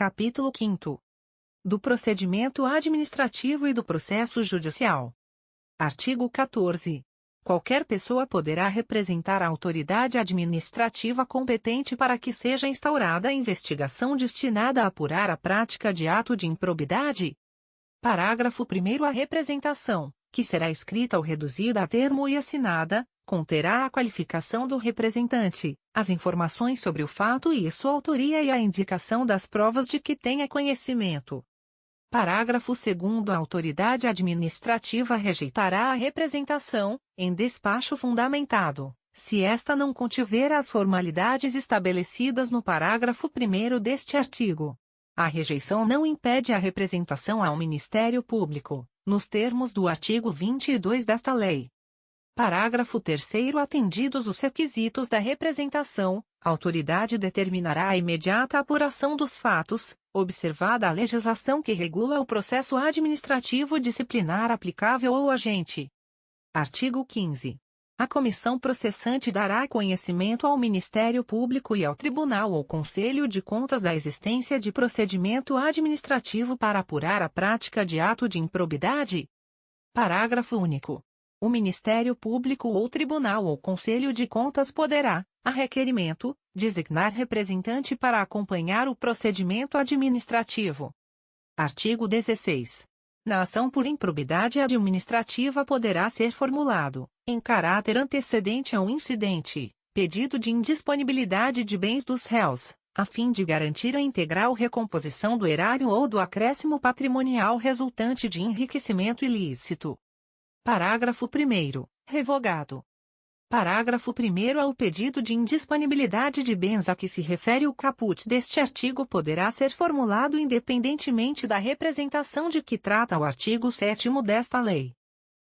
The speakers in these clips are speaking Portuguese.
Capítulo 5º. Do procedimento administrativo e do processo judicial. Artigo 14. Qualquer pessoa poderá representar a autoridade administrativa competente para que seja instaurada a investigação destinada a apurar a prática de ato de improbidade. Parágrafo 1º. A representação, que será escrita ou reduzida a termo e assinada, conterá a qualificação do representante, as informações sobre o fato e sua autoria e a indicação das provas de que tenha conhecimento. Parágrafo 2º. A autoridade administrativa rejeitará a representação, em despacho fundamentado, se esta não contiver as formalidades estabelecidas no parágrafo 1º deste artigo. A rejeição não impede a representação ao Ministério Público, nos termos do artigo 22 desta lei. Parágrafo 3º. Atendidos os requisitos da representação, a autoridade determinará a imediata apuração dos fatos, observada a legislação que regula o processo administrativo disciplinar aplicável ao agente. Artigo 15. A comissão processante dará conhecimento ao Ministério Público e ao Tribunal ou Conselho de Contas da existência de procedimento administrativo para apurar a prática de ato de improbidade. Parágrafo único. O Ministério Público ou Tribunal ou Conselho de Contas poderá, a requerimento, designar representante para acompanhar o procedimento administrativo. Artigo 16. Na ação por improbidade administrativa poderá ser formulado, em caráter antecedente a um incidente, pedido de indisponibilidade de bens dos réus, a fim de garantir a integral recomposição do erário ou do acréscimo patrimonial resultante de enriquecimento ilícito. Parágrafo 1º. Revogado. Parágrafo 1º. Ao pedido de indisponibilidade de bens a que se refere o caput deste artigo poderá ser formulado independentemente da representação de que trata o artigo 7º desta lei.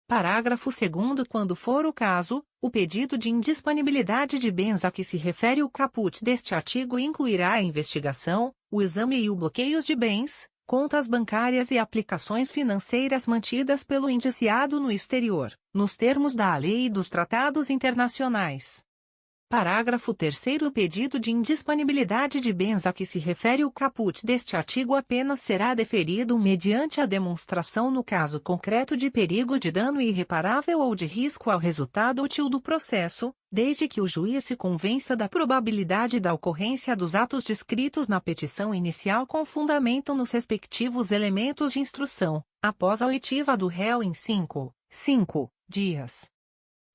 Parágrafo 2º. Quando for o caso, o pedido de indisponibilidade de bens a que se refere o caput deste artigo incluirá a investigação, o exame e o bloqueio de bens, contas bancárias e aplicações financeiras mantidas pelo indiciado no exterior, nos termos da lei e dos tratados internacionais. Parágrafo 3º. O pedido de indisponibilidade de bens a que se refere o caput deste artigo apenas será deferido mediante a demonstração no caso concreto de perigo de dano irreparável ou de risco ao resultado útil do processo, desde que o juiz se convença da probabilidade da ocorrência dos atos descritos na petição inicial com fundamento nos respectivos elementos de instrução, após a oitiva do réu em 5 dias.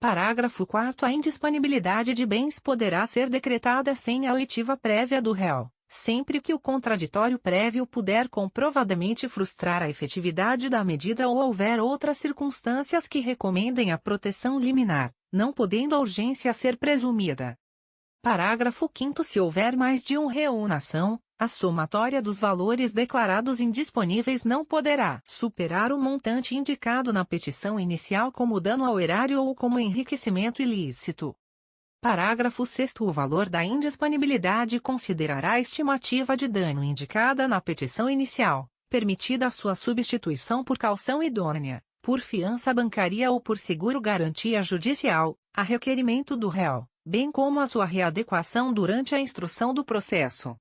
Parágrafo 4º. A indisponibilidade de bens poderá ser decretada sem a oitiva prévia do réu, sempre que o contraditório prévio puder comprovadamente frustrar a efetividade da medida ou houver outras circunstâncias que recomendem a proteção liminar, não podendo a urgência ser presumida. Parágrafo 5º. Se houver mais de um réu na ação, a somatória dos valores declarados indisponíveis não poderá superar o montante indicado na petição inicial como dano ao erário ou como enriquecimento ilícito. Parágrafo 6º. O valor da indisponibilidade considerará a estimativa de dano indicada na petição inicial, permitida a sua substituição por caução idônea, por fiança bancária ou por seguro-garantia judicial, a requerimento do réu, bem como a sua readequação durante a instrução do processo.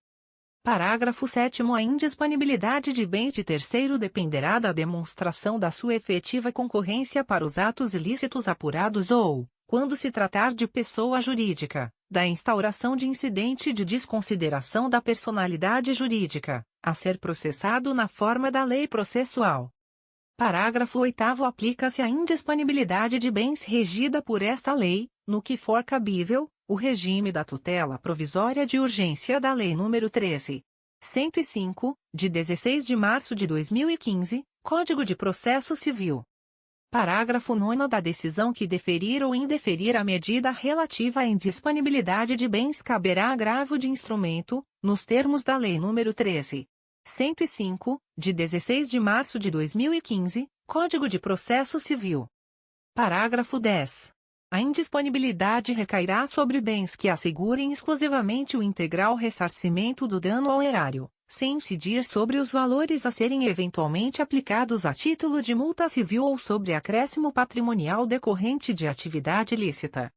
Parágrafo 7º. A indisponibilidade de bens de terceiro dependerá da demonstração da sua efetiva concorrência para os atos ilícitos apurados ou, quando se tratar de pessoa jurídica, da instauração de incidente de desconsideração da personalidade jurídica, a ser processado na forma da lei processual. Parágrafo 8º. Aplica-se a indisponibilidade de bens regida por esta lei, no que for cabível, o regime da tutela provisória de urgência da Lei nº 13.105, de 16 de março de 2015, Código de Processo Civil. Parágrafo 9º. Da decisão que deferir ou indeferir a medida relativa à indisponibilidade de bens caberá agravo de instrumento, nos termos da Lei nº 13.105, de 16 de março de 2015, Código de Processo Civil. Parágrafo 10. A indisponibilidade recairá sobre bens que assegurem exclusivamente o integral ressarcimento do dano ao erário, sem incidir sobre os valores a serem eventualmente aplicados a título de multa civil ou sobre acréscimo patrimonial decorrente de atividade ilícita.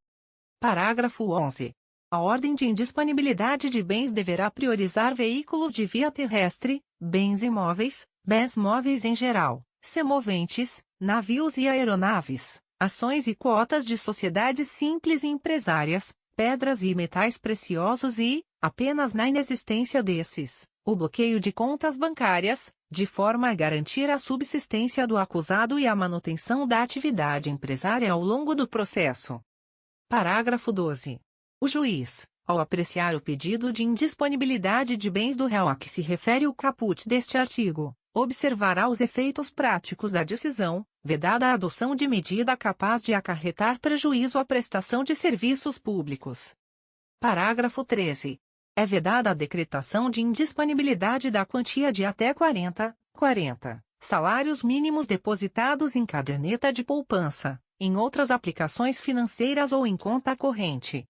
Parágrafo 11. A ordem de indisponibilidade de bens deverá priorizar veículos de via terrestre, bens imóveis, bens móveis em geral, semoventes, navios e aeronaves, ações e cotas de sociedades simples e empresárias, pedras e metais preciosos e, apenas na inexistência desses, o bloqueio de contas bancárias, de forma a garantir a subsistência do acusado e a manutenção da atividade empresária ao longo do processo. Parágrafo 12. O juiz, ao apreciar o pedido de indisponibilidade de bens do réu a que se refere o caput deste artigo, observará os efeitos práticos da decisão, vedada a adoção de medida capaz de acarretar prejuízo à prestação de serviços públicos. Parágrafo 13. É vedada a decretação de indisponibilidade da quantia de até 40 salários mínimos depositados em caderneta de poupança, em outras aplicações financeiras ou em conta corrente.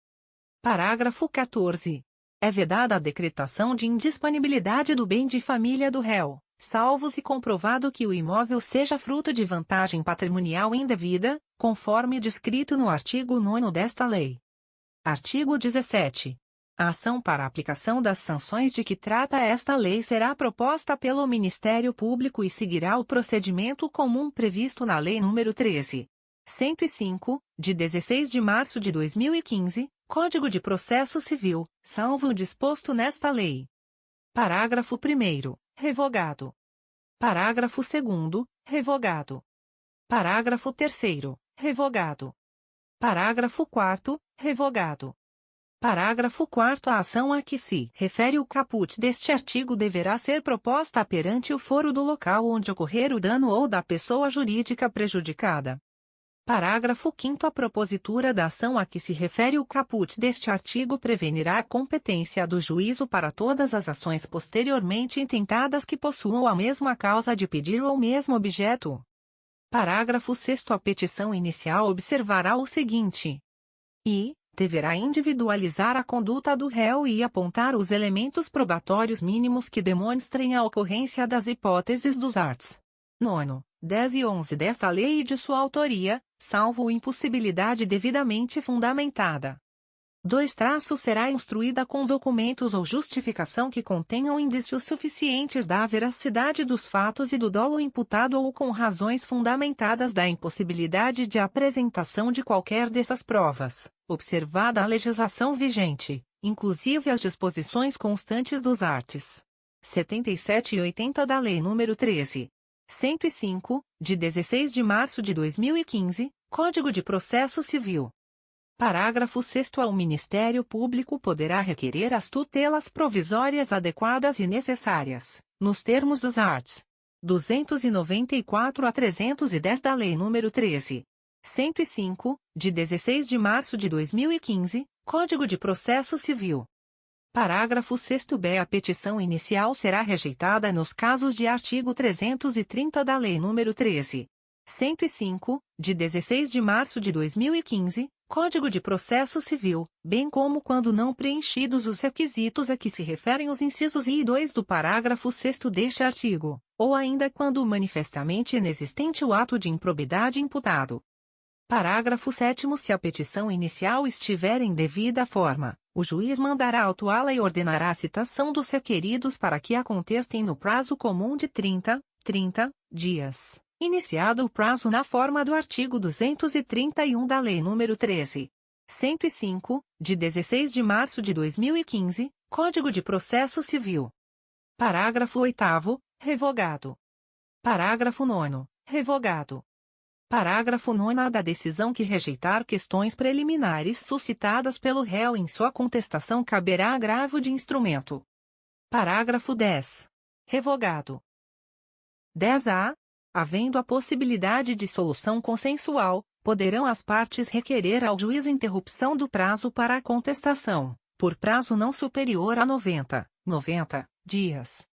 Parágrafo 14. É vedada a decretação de indisponibilidade do bem de família do réu, salvo se comprovado que o imóvel seja fruto de vantagem patrimonial indevida, conforme descrito no artigo 9º desta lei. Artigo 17. A ação para a aplicação das sanções de que trata esta lei será proposta pelo Ministério Público e seguirá o procedimento comum previsto na Lei nº 13.105, de 16 de março de 2015, Código de Processo Civil, salvo o disposto nesta lei. Parágrafo 1º, revogado. Parágrafo 2º, revogado. Parágrafo 3º, revogado. Parágrafo 4º, revogado. Parágrafo 4º. A ação a que se refere o caput deste artigo deverá ser proposta perante o foro do local onde ocorrer o dano ou da pessoa jurídica prejudicada. Parágrafo 5º. A propositura da ação a que se refere o caput deste artigo prevenirá a competência do juízo para todas as ações posteriormente intentadas que possuam a mesma causa de pedir ou o mesmo objeto. Parágrafo 6º. A petição inicial observará o seguinte: e deverá individualizar a conduta do réu e apontar os elementos probatórios mínimos que demonstrem a ocorrência das hipóteses dos arts. 9, 10 e 11 desta lei e de sua autoria, salvo impossibilidade devidamente fundamentada. 2. Será instruída com documentos ou justificação que contenham indícios suficientes da veracidade dos fatos e do dolo imputado ou com razões fundamentadas da impossibilidade de apresentação de qualquer dessas provas, observada a legislação vigente, inclusive as disposições constantes dos arts. 77 e 80 da Lei nº 13.105, de 16 de março de 2015, Código de Processo Civil. Parágrafo 6º. O Ministério Público poderá requerer as tutelas provisórias adequadas e necessárias, nos termos dos arts. 294 a 310 da Lei nº 13.105, de 16 de março de 2015, Código de Processo Civil. Parágrafo 6º. A petição inicial será rejeitada nos casos de artigo 330 da Lei nº 13.105, de 16 de março de 2015, Código de Processo Civil, bem como quando não preenchidos os requisitos a que se referem os incisos I e 2 do parágrafo 6º deste artigo, ou ainda quando manifestamente inexistente o ato de improbidade imputado. Parágrafo 7º. Se a petição inicial estiver em devida forma, o juiz mandará autuá-la e ordenará a citação dos requeridos para que a contestem no prazo comum de 30 dias. Iniciado o prazo na forma do artigo 231 da Lei nº 13.105, de 16 de março de 2015, Código de Processo Civil. Parágrafo 8º, revogado. Parágrafo 9º, revogado. Parágrafo 9º. Da decisão que rejeitar questões preliminares suscitadas pelo réu em sua contestação caberá agravo de instrumento. Parágrafo 10. Revogado. 10-A. Havendo a possibilidade de solução consensual, poderão as partes requerer ao juiz interrupção do prazo para a contestação, por prazo não superior a 90 dias.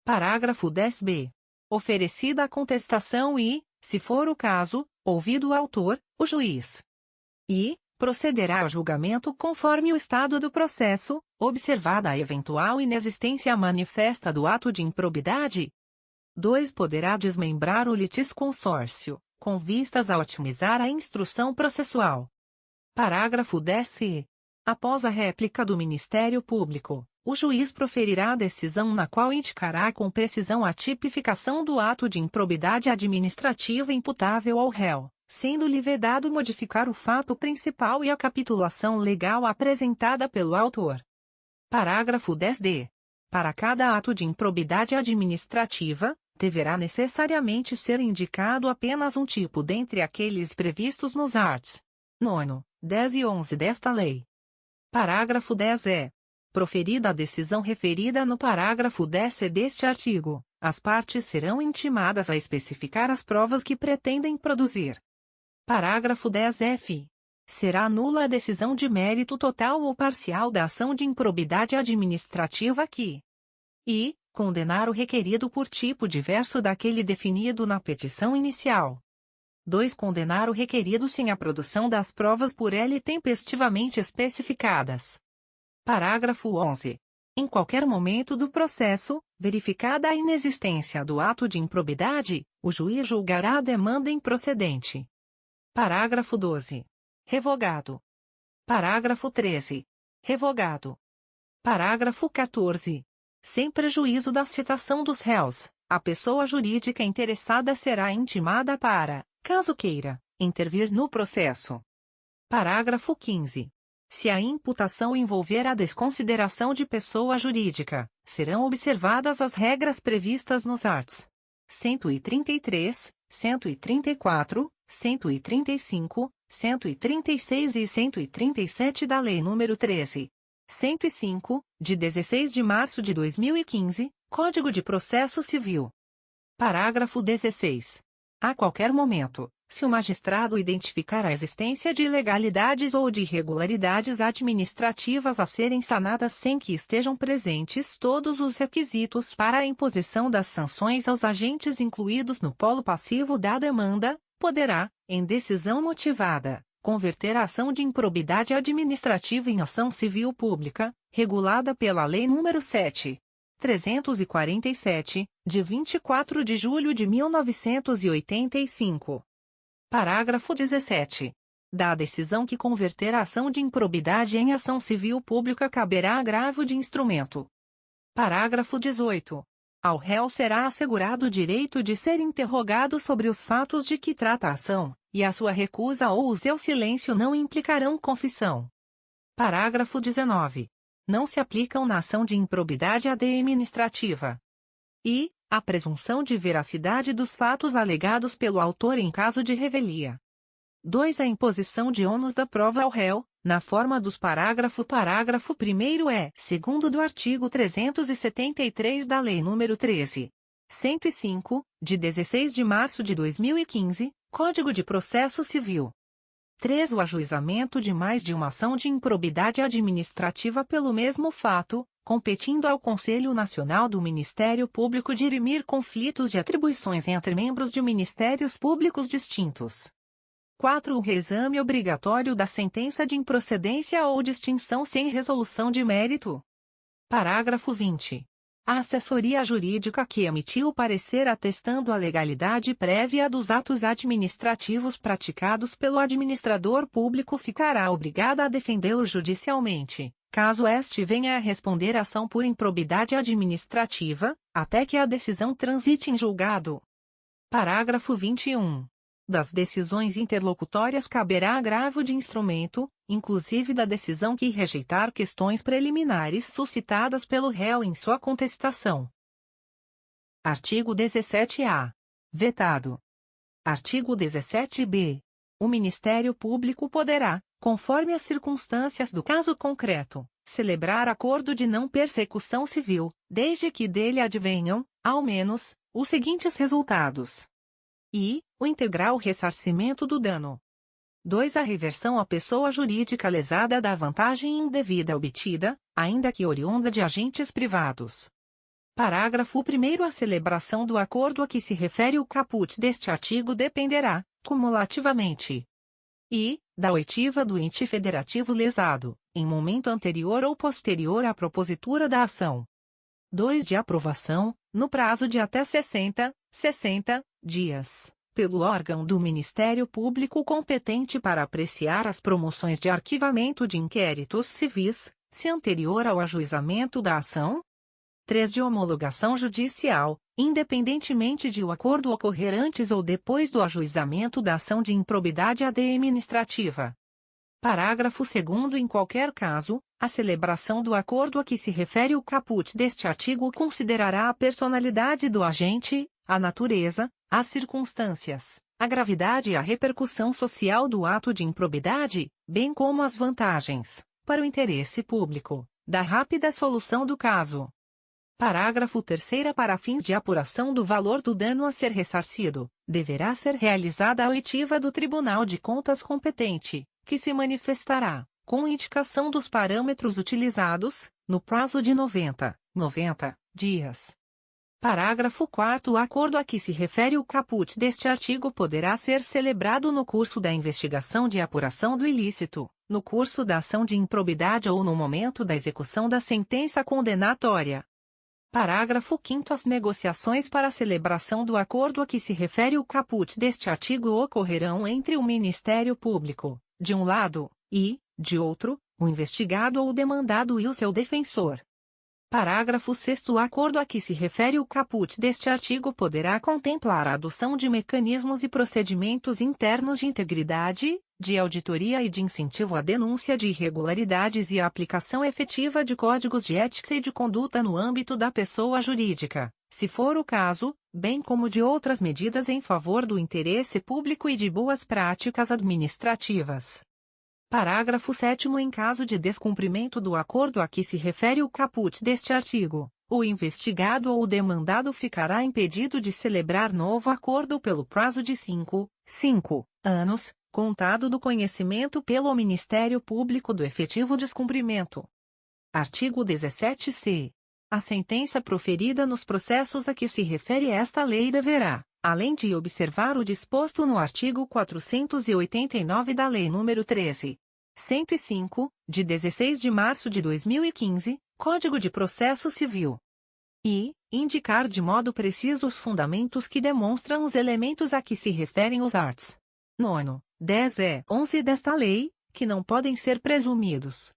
Parágrafo 10-B. Oferecida a contestação e, se for o caso, ouvido o autor, o juiz. E procederá ao julgamento conforme o estado do processo, observada a eventual inexistência manifesta do ato de improbidade. 2. Poderá desmembrar o litisconsórcio, com vistas a otimizar a instrução processual. Parágrafo 10-C. Após a réplica do Ministério Público, o juiz proferirá a decisão na qual indicará com precisão a tipificação do ato de improbidade administrativa imputável ao réu, sendo-lhe vedado modificar o fato principal e a capitulação legal apresentada pelo autor. Parágrafo 10d. Para cada ato de improbidade administrativa, deverá necessariamente ser indicado apenas um tipo dentre aqueles previstos nos arts. 9, 10 e 11 desta lei. Parágrafo 10e. Proferida a decisão referida no parágrafo 10c deste artigo, as partes serão intimadas a especificar as provas que pretendem produzir. Parágrafo 10f. Será nula a decisão de mérito total ou parcial da ação de improbidade administrativa que condenar o requerido por tipo diverso daquele definido na petição inicial. 2. Condenar o requerido sem a produção das provas por ele tempestivamente especificadas. Parágrafo 11. Em qualquer momento do processo, verificada a inexistência do ato de improbidade, o juiz julgará a demanda improcedente. Parágrafo 12. Revogado. Parágrafo 13. Revogado. Parágrafo 14. Sem prejuízo da citação dos réus, a pessoa jurídica interessada será intimada para, caso queira, intervir no processo. Parágrafo 15. Se a imputação envolver a desconsideração de pessoa jurídica, serão observadas as regras previstas nos arts. 133, 134, 135, 136 e 137 da Lei nº 13.105, de 16 de março de 2015, Código de Processo Civil. Parágrafo 16. A qualquer momento, se o magistrado identificar a existência de ilegalidades ou de irregularidades administrativas a serem sanadas sem que estejam presentes todos os requisitos para a imposição das sanções aos agentes incluídos no polo passivo da demanda, poderá, em decisão motivada, converter a ação de improbidade administrativa em ação civil pública, regulada pela Lei nº 7.347, de 24 de julho de 1985. Parágrafo 17. Da decisão que converter a ação de improbidade em ação civil pública caberá agravo de instrumento. Parágrafo 18. Ao réu será assegurado o direito de ser interrogado sobre os fatos de que trata a ação, e a sua recusa ou o seu silêncio não implicarão confissão. Parágrafo 19. Não se aplicam na ação de improbidade administrativa a presunção de veracidade dos fatos alegados pelo autor em caso de revelia. 2. A imposição de ônus da prova ao réu, na forma dos parágrafo 1º e segundo do artigo 373 da Lei nº 13.105, de 16 de março de 2015, Código de Processo Civil. 3. O ajuizamento de mais de uma ação de improbidade administrativa pelo mesmo fato, competindo ao Conselho Nacional do Ministério Público dirimir conflitos de atribuições entre membros de ministérios públicos distintos. 4. O reexame obrigatório da sentença de improcedência ou de extinção sem resolução de mérito. Parágrafo 20. A assessoria jurídica que emitiu o parecer atestando a legalidade prévia dos atos administrativos praticados pelo administrador público ficará obrigada a defendê-lo judicialmente, caso este venha a responder à ação por improbidade administrativa, até que a decisão transite em julgado. Parágrafo 21. Das decisões interlocutórias caberá agravo de instrumento, inclusive da decisão que rejeitar questões preliminares suscitadas pelo réu em sua contestação. Artigo 17-A. Vetado. Artigo 17-B. O Ministério Público poderá, conforme as circunstâncias do caso concreto, celebrar acordo de não persecução civil, desde que dele advenham, ao menos, os seguintes resultados: o integral ressarcimento do dano. 2. A reversão à pessoa jurídica lesada da vantagem indevida obtida, ainda que oriunda de agentes privados. Parágrafo 1º. A celebração do acordo a que se refere o caput deste artigo dependerá, cumulativamente, da oitiva do ente federativo lesado, em momento anterior ou posterior à propositura da ação. 2. De aprovação, no prazo de até 60 dias, pelo órgão do Ministério Público competente para apreciar as promoções de arquivamento de inquéritos civis, se anterior ao ajuizamento da ação. 3. De homologação judicial, independentemente de o acordo ocorrer antes ou depois do ajuizamento da ação de improbidade administrativa. Parágrafo 2º. Em qualquer caso, a celebração do acordo a que se refere o caput deste artigo considerará a personalidade do agente, a natureza, as circunstâncias, a gravidade e a repercussão social do ato de improbidade, bem como as vantagens, para o interesse público, da rápida solução do caso. Parágrafo 3º. Para fins de apuração do valor do dano a ser ressarcido, deverá ser realizada a oitiva do Tribunal de Contas competente, que se manifestará, com indicação dos parâmetros utilizados, no prazo de 90 dias. Parágrafo 4º. O acordo a que se refere o caput deste artigo poderá ser celebrado no curso da investigação de apuração do ilícito, no curso da ação de improbidade ou no momento da execução da sentença condenatória. Parágrafo 5º. As negociações para a celebração do acordo a que se refere o caput deste artigo ocorrerão entre o Ministério Público, de um lado, e, de outro, o investigado ou o demandado e o seu defensor. Parágrafo 6º. O acordo a que se refere o caput deste artigo poderá contemplar a adoção de mecanismos e procedimentos internos de integridade, de auditoria e de incentivo à denúncia de irregularidades e a aplicação efetiva de códigos de ética e de conduta no âmbito da pessoa jurídica, se for o caso, bem como de outras medidas em favor do interesse público e de boas práticas administrativas. Parágrafo 7º. Em caso de descumprimento do acordo a que se refere o caput deste artigo, o investigado ou o demandado ficará impedido de celebrar novo acordo pelo prazo de 5 anos, contado do conhecimento pelo Ministério Público do efetivo descumprimento. Artigo 17-C. A sentença proferida nos processos a que se refere esta lei deverá, além de observar o disposto no artigo 489 da Lei nº 13.105, de 16 de março de 2015, Código de Processo Civil, e indicar de modo preciso os fundamentos que demonstram os elementos a que se referem os arts. 9, 10 e 11 desta lei, que não podem ser presumidos.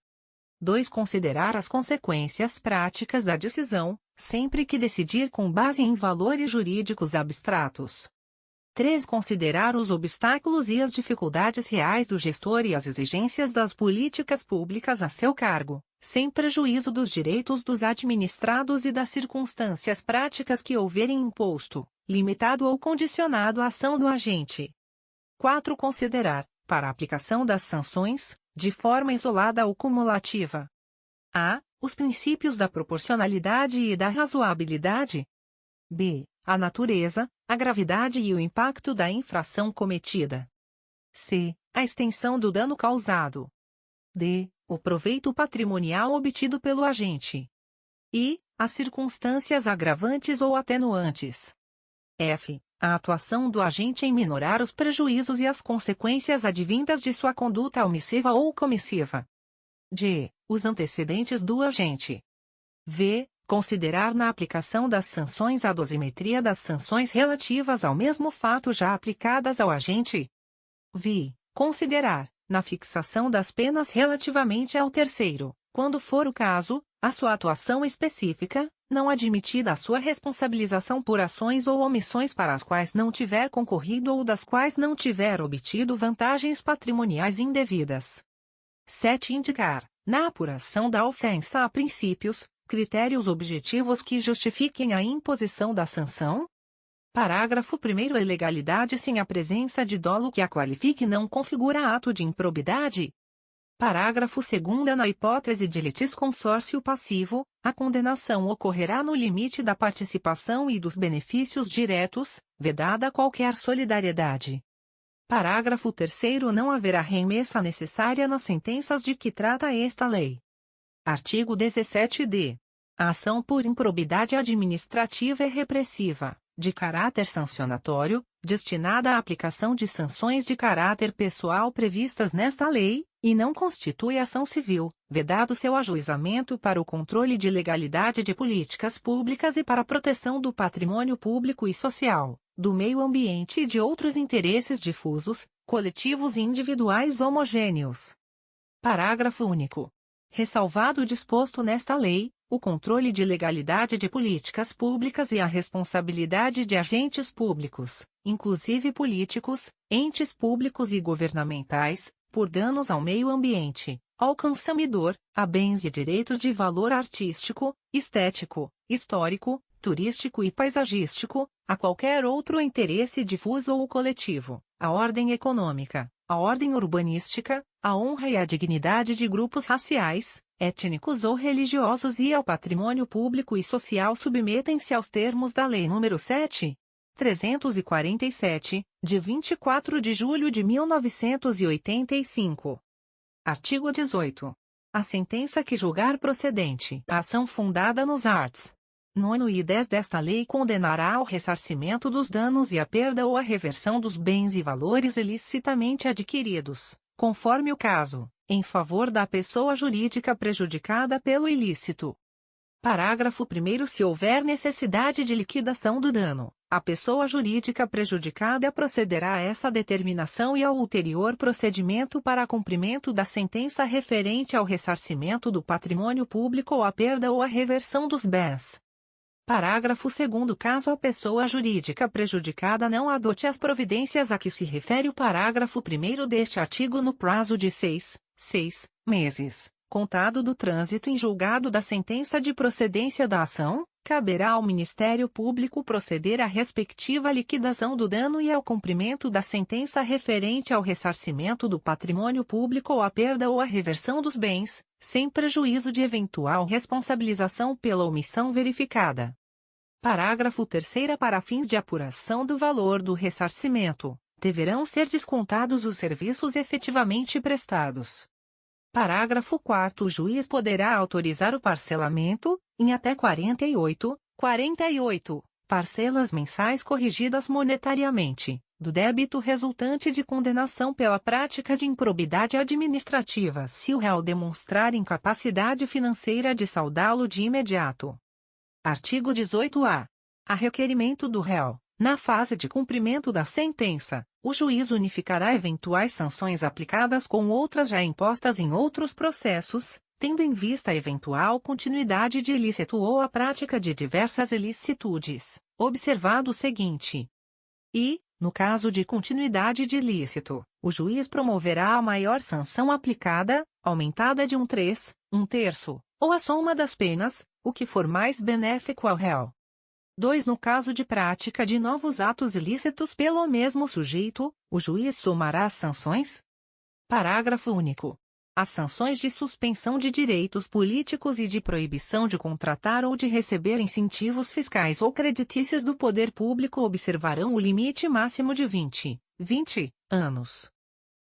2. Considerar as consequências práticas da decisão, sempre que decidir com base em valores jurídicos abstratos. 3. Considerar os obstáculos e as dificuldades reais do gestor e as exigências das políticas públicas a seu cargo, sem prejuízo dos direitos dos administrados e das circunstâncias práticas que houverem imposto, limitado ou condicionado a ação do agente. 4. Considerar, para a aplicação das sanções, de forma isolada ou cumulativa. A. Os princípios da proporcionalidade e da razoabilidade. B. A natureza, a gravidade e o impacto da infração cometida. C. A extensão do dano causado. D. O proveito patrimonial obtido pelo agente. E. As circunstâncias agravantes ou atenuantes. F. A atuação do agente em minorar os prejuízos e as consequências advindas de sua conduta omissiva ou comissiva. G. Os antecedentes do agente. V. Considerar na aplicação das sanções a dosimetria das sanções relativas ao mesmo fato já aplicadas ao agente. V. Considerar, na fixação das penas relativamente ao terceiro, quando for o caso, a sua atuação específica, não admitida a sua responsabilização por ações ou omissões para as quais não tiver concorrido ou das quais não tiver obtido vantagens patrimoniais indevidas. 7. Indicar, na apuração da ofensa a princípios, critérios objetivos que justifiquem a imposição da sanção. Parágrafo 1º. A ilegalidade sem a presença de dolo que a qualifique não configura ato de improbidade. Parágrafo 2º. Na hipótese de litisconsórcio passivo, a condenação ocorrerá no limite da participação e dos benefícios diretos, vedada qualquer solidariedade. Parágrafo 3º. Não haverá remessa necessária nas sentenças de que trata esta lei. Artigo 17-D. A ação por improbidade administrativa e repressiva, de caráter sancionatório, destinada à aplicação de sanções de caráter pessoal previstas nesta lei, e não constitui ação civil, vedado seu ajuizamento para o controle de legalidade de políticas públicas e para a proteção do patrimônio público e social, do meio ambiente e de outros interesses difusos, coletivos e individuais homogêneos. Parágrafo único. Ressalvado o disposto nesta lei, o controle de legalidade de políticas públicas e a responsabilidade de agentes públicos, inclusive políticos, entes públicos e governamentais, por danos ao meio ambiente, ao consumidor, a bens e direitos de valor artístico, estético, histórico, turístico e paisagístico, a qualquer outro interesse difuso ou coletivo, à ordem econômica, à ordem urbanística, à honra e à dignidade de grupos raciais, étnicos ou religiosos e ao patrimônio público e social submetem-se aos termos da Lei nº 7.347, de 24 de julho de 1985. Artigo 18. A sentença que julgar procedente a ação fundada nos arts. 9 e 10 desta lei condenará ao ressarcimento dos danos e à perda ou à reversão dos bens e valores ilicitamente adquiridos, conforme o caso, em favor da pessoa jurídica prejudicada pelo ilícito. Parágrafo 1º. Se houver necessidade de liquidação do dano, a pessoa jurídica prejudicada procederá a essa determinação e ao ulterior procedimento para cumprimento da sentença referente ao ressarcimento do patrimônio público ou à perda ou à reversão dos bens. Parágrafo 2º. Caso a pessoa jurídica prejudicada não adote as providências a que se refere o parágrafo 1º deste artigo no prazo de 6 meses, contado do trânsito em julgado da sentença de procedência da ação, caberá ao Ministério Público proceder à respectiva liquidação do dano e ao cumprimento da sentença referente ao ressarcimento do patrimônio público ou à perda ou à reversão dos bens, sem prejuízo de eventual responsabilização pela omissão verificada. Parágrafo 3º. Para fins de apuração do valor do ressarcimento, deverão ser descontados os serviços efetivamente prestados. Parágrafo 4º. O juiz poderá autorizar o parcelamento, em até 48 parcelas mensais corrigidas monetariamente, do débito resultante de condenação pela prática de improbidade administrativa se o réu demonstrar incapacidade financeira de saldá-lo de imediato. Artigo 18-A. A requerimento do réu, na fase de cumprimento da sentença, o juiz unificará eventuais sanções aplicadas com outras já impostas em outros processos, tendo em vista a eventual continuidade de ilícito ou a prática de diversas ilicitudes, observado o seguinte. E, no caso de continuidade de ilícito, o juiz promoverá a maior sanção aplicada, aumentada de 1/3, ou a soma das penas, o que for mais benéfico ao réu. 2. No caso de prática de novos atos ilícitos pelo mesmo sujeito, o juiz somará as sanções. Parágrafo único. As sanções de suspensão de direitos políticos e de proibição de contratar ou de receber incentivos fiscais ou creditícios do poder público observarão o limite máximo de 20 anos.